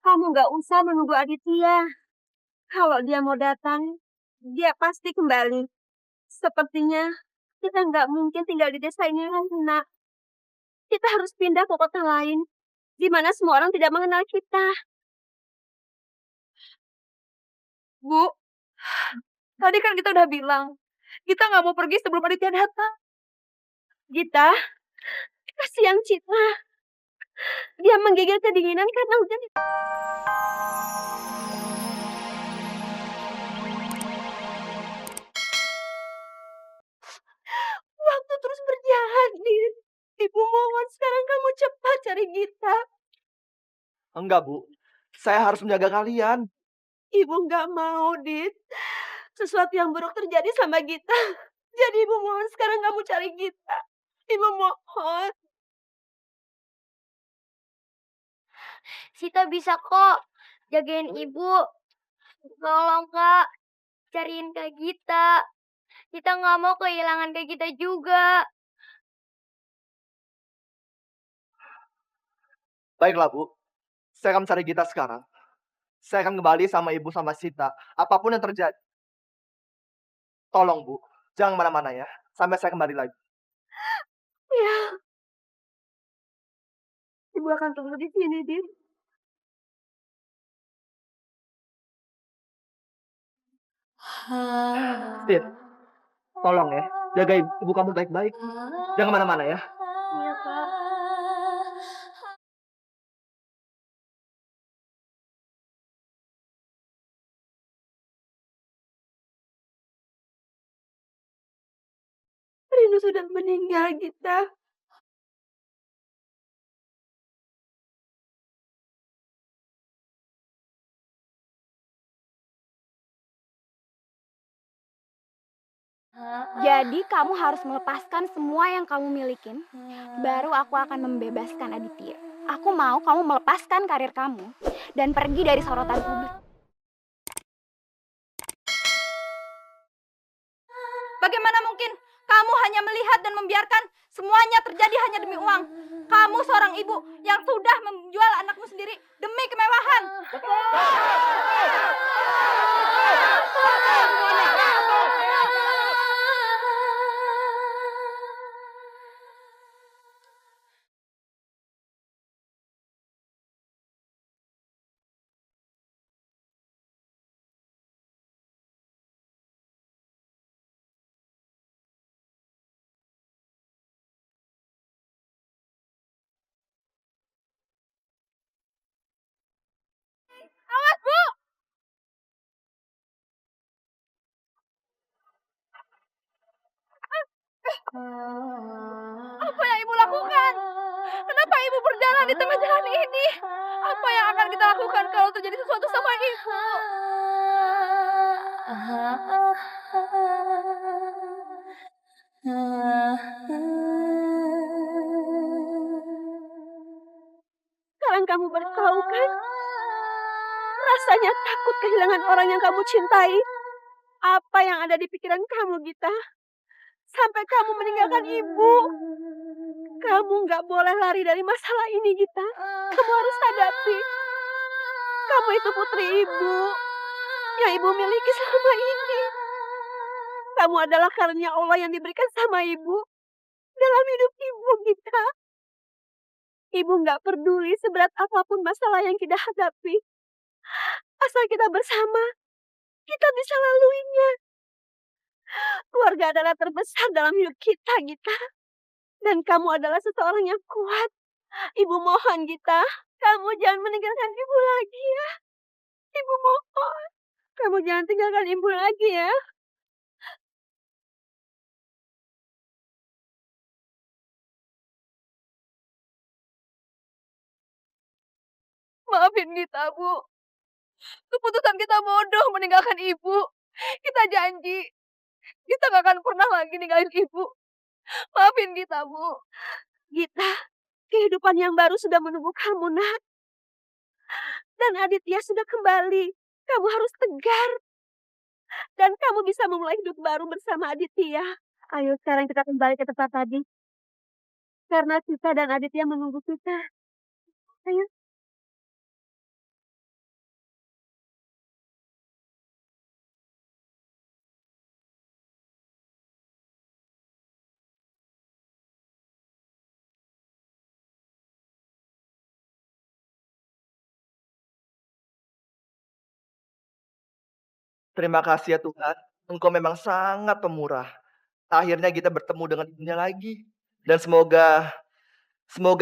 Kamu nggak usah menunggu Aditya. Kalau dia mau datang, dia pasti kembali. Sepertinya kita nggak mungkin tinggal di desa ini lagi, Nak. Kita harus pindah ke kota lain, di mana semua orang tidak mengenal kita. Bu, tadi kan kita udah bilang, kita nggak mau pergi sebelum Aditya datang. Gita, kasihan Citra. Dia menggigil kedinginan karena hujan. Waktu terus berjalan, Dit. Ibu mohon sekarang kamu cepat cari Gita. Enggak, Bu. Saya harus menjaga kalian. Ibu nggak mau, Dit. Sesuatu yang buruk terjadi sama Gita. Jadi ibu mohon sekarang kamu cari Gita. Ibu mohon. Sita bisa kok jagain ibu. Tolong kak, cariin Kak Gita. Kita nggak mau kehilangan Kak Gita juga. Baiklah, Bu. Saya akan mencari Gita sekarang. Saya akan kembali sama Ibu sama Sita. Apapun yang terjadi. Tolong, Bu. Jangan kemana-mana ya. Sampai saya kembali lagi. Ya, ibu akan tunggu di sini, Dit. Sit, tolong ya. Jaga ibu kamu baik-baik. Jangan kemana-mana ya. Iya, Pak. Rinu sudah meninggal, Gita. Jadi kamu harus melepaskan semua yang kamu milikin, baru aku akan membebaskan Aditya. Aku mau kamu melepaskan karir kamu dan pergi dari sorotan publik. Bagaimana mungkin kamu hanya melihat dan membiarkan semuanya terjadi hanya demi uang? Kamu seorang ibu yang sudah menjual anakmu sendiri demi kemewahan. Awas, Bu! Apa yang ibu lakukan? Kenapa ibu berjalan di tengah jalan ini? Apa yang akan kita lakukan kalau terjadi sesuatu sama ibu? Sekarang kamu baru tahu kan? Rasanya takut kehilangan orang yang kamu cintai. Apa yang ada di pikiran kamu, Gita? Sampai kamu meninggalkan ibu. Kamu nggak boleh lari dari masalah ini, Gita. Kamu harus hadapi. Kamu itu putri ibu yang ibu miliki selama ini. Kamu adalah karunia Allah yang diberikan sama ibu dalam hidup ibu, Gita. Ibu nggak peduli seberat apapun masalah yang kita hadapi. Asal kita bersama, kita bisa laluinya. Keluarga adalah terbesar dalam hidup kita, Gita. Dan kamu adalah seseorang yang kuat. Ibu mohon, Gita. Kamu jangan meninggalkan ibu lagi ya. Ibu mohon. Kamu jangan tinggalkan ibu lagi ya. Maafin kita, Bu. Keputusan kita bodoh meninggalkan ibu. Kita janji, kita gak akan pernah lagi ninggalin ibu. Maafin kita, Bu. Gita, kehidupan yang baru sudah menunggu kamu, Nak. Dan Aditya sudah kembali. Kamu harus tegar. Dan kamu bisa memulai hidup baru bersama Aditya. Ayo sekarang kita kembali ke tempat tadi. Karena kita dan Aditya menunggu kita. Ayo. Terima kasih ya Tuhan, Engkau memang sangat pemurah. Akhirnya kita bertemu dengan Ibunda lagi. Dan semoga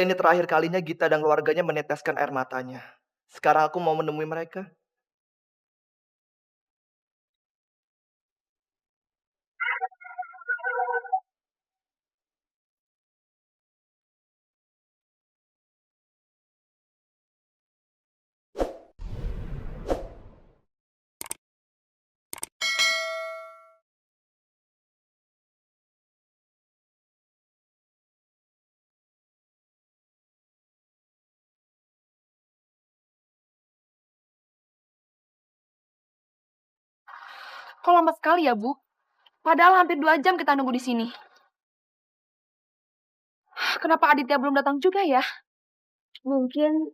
ini terakhir kalinya Gita dan keluarganya meneteskan air matanya. Sekarang aku mau menemui mereka. Kok lama sekali ya, Bu? Padahal hampir 2 jam kita nunggu di sini. Kenapa Aditya belum datang juga ya? Mungkin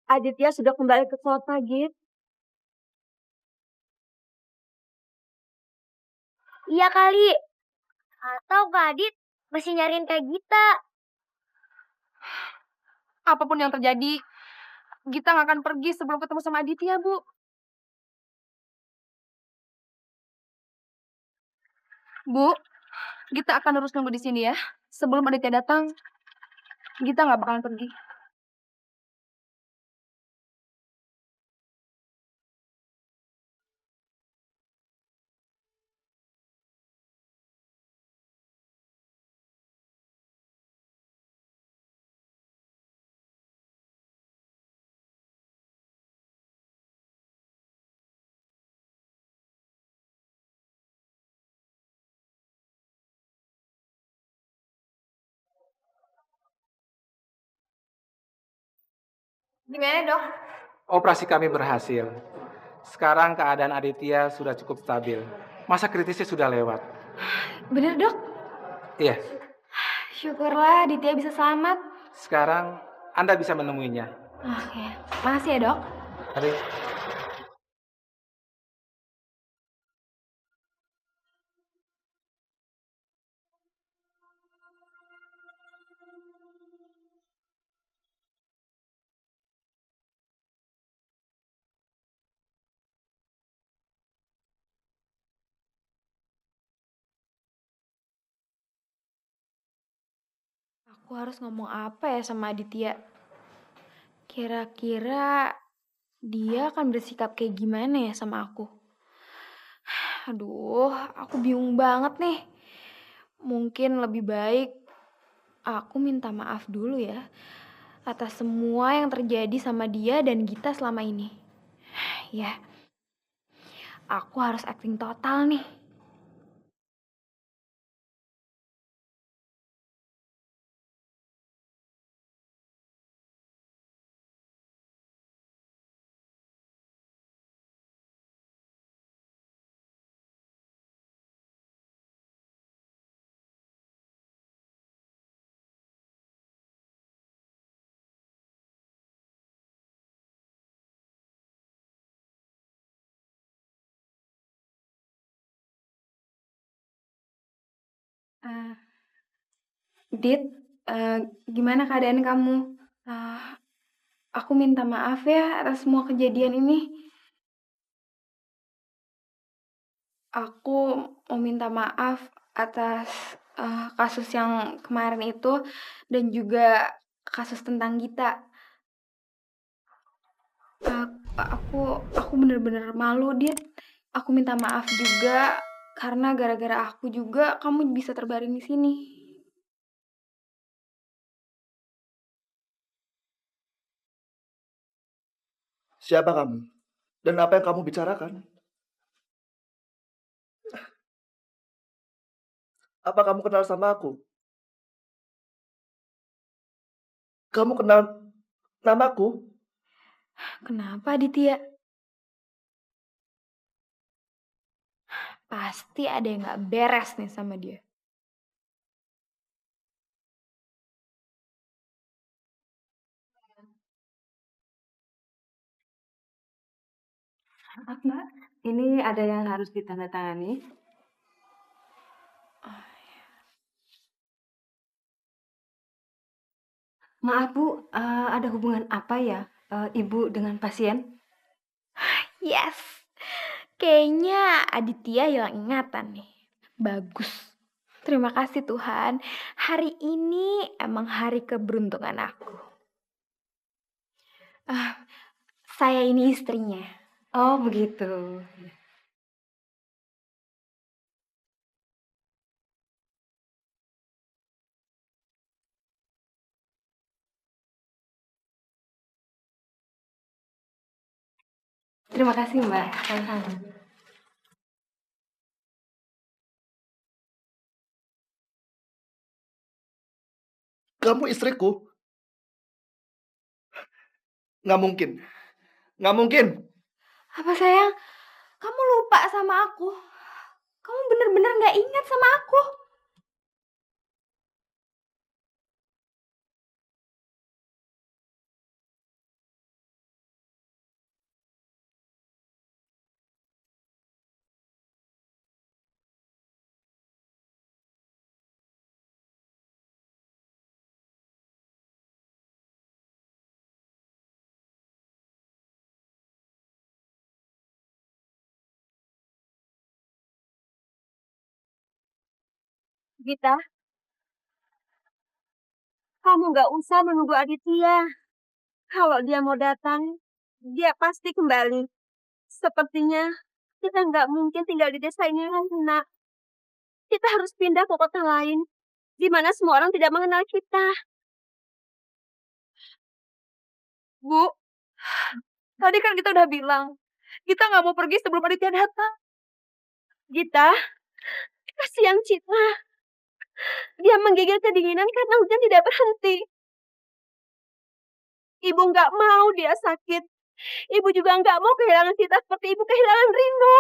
Aditya sudah kembali ke kota, Git. Iya kali. Atau Kak Adit masih nyariin Kak Gita. Apapun yang terjadi, Gita nggak akan pergi sebelum ketemu sama Aditya, Bu. Bu, Gita akan terus nunggu di sini ya. Sebelum Aditya datang, Gita nggak bakalan pergi. Gimana, Dok? Operasi kami berhasil. Sekarang keadaan Aditya sudah cukup stabil. Masa kritisnya sudah lewat. Bener, Dok? Iya, Syukurlah Aditya bisa selamat. sekarang Anda bisa menemuinya. Oke, makasih ya dok. Mari. Aku harus ngomong apa ya sama Aditya? Kira-kira dia akan bersikap kayak gimana ya sama aku? Aduh, aku bingung banget nih. Mungkin lebih baik aku minta maaf dulu ya atas semua yang terjadi sama dia dan Gita selama ini. Ya, aku harus acting total nih. Eh, Dit, gimana keadaan kamu? Eh, aku minta maaf ya atas semua kejadian ini. Aku mau minta maaf atas kasus yang kemarin itu dan juga kasus tentang Gita. Eh, aku bener-bener malu, Dit. Aku minta maaf juga karena gara-gara aku juga kamu bisa terbaring di sini. Siapa kamu? Dan apa yang kamu bicarakan? Apa kamu kenal sama aku? Kamu kenal namaku? Kenapa, Aditya? Pasti ada yang gak beres nih sama dia. Maaf Mbak, ini ada yang harus ditandatangani. Maaf Bu, ada hubungan apa ya Ibu dengan pasien? Yes, Kayaknya Aditya hilang ingatan nih. Bagus. Terima kasih Tuhan. Hari ini emang hari keberuntungan aku. Ah, saya ini istrinya. Oh, begitu. Terima kasih, Mbak. Sama-sama. Kamu istriku? Nggak mungkin. Nggak mungkin. Apa sayang? Kamu lupa sama aku? Kamu bener-bener gak ingat sama aku? Gita, kamu nggak usah menunggu Aditya. Kalau dia mau datang, dia pasti kembali. Sepertinya kita nggak mungkin tinggal di desa ini lagi, Nak. Kita harus pindah ke kota lain, di mana semua orang tidak mengenal kita. Bu, tadi kan kita udah bilang, kita nggak mau pergi sebelum Aditya datang. Gita, kasihan Citra. Dia menggigil kedinginan karena hujan tidak berhenti. Ibu nggak mau dia sakit. Ibu juga nggak mau kehilangan Citra seperti ibu kehilangan Rino.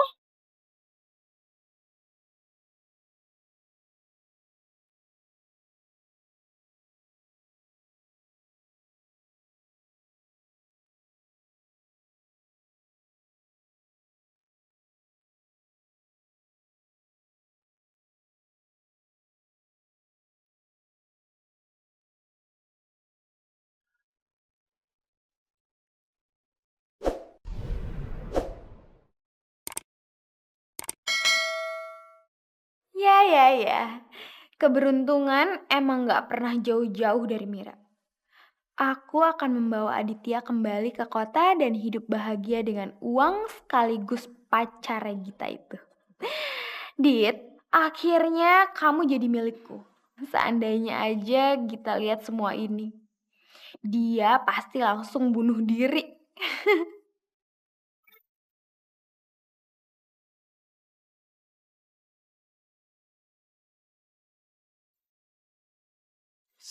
Ya. Keberuntungan emang gak pernah jauh-jauh dari Mira. Aku akan membawa Aditya kembali ke kota dan hidup bahagia dengan uang sekaligus pacarnya Gita itu. Dit, akhirnya kamu jadi milikku. Seandainya aja Gita lihat semua ini, dia pasti langsung bunuh diri.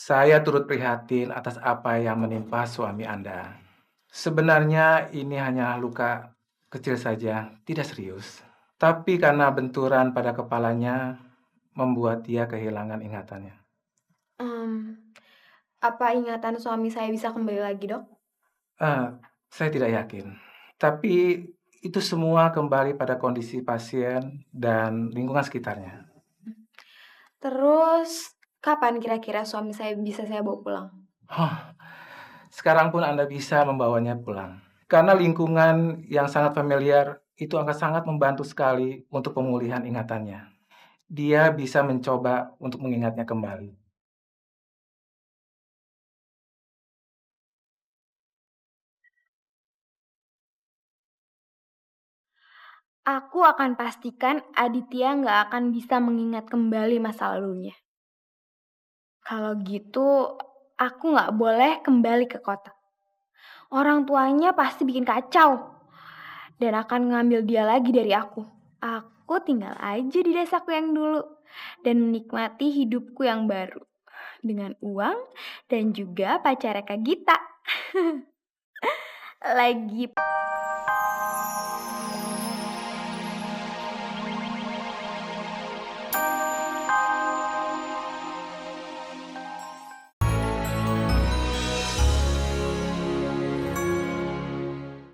Saya turut prihatin atas apa yang menimpa suami Anda. Sebenarnya ini hanya luka kecil saja, tidak serius. Tapi karena benturan pada kepalanya, membuat dia kehilangan ingatannya. Apa ingatan suami saya bisa kembali lagi, Dok? Saya tidak yakin. Tapi itu semua kembali pada kondisi pasien dan lingkungan sekitarnya. Terus, kapan kira-kira suami saya bisa saya bawa pulang? Sekarang pun Anda bisa membawanya pulang. Karena lingkungan yang sangat familiar itu akan sangat membantu sekali untuk pemulihan ingatannya. Dia bisa mencoba untuk mengingatnya kembali. Aku akan pastikan Aditya nggak akan bisa mengingat kembali masa lalunya. Kalau gitu, aku nggak boleh kembali ke kota. Orang tuanya pasti bikin kacau dan akan ngambil dia lagi dari aku. Aku tinggal aja di desaku yang dulu dan menikmati hidupku yang baru dengan uang dan juga pacarnya Kak Gita. Lagi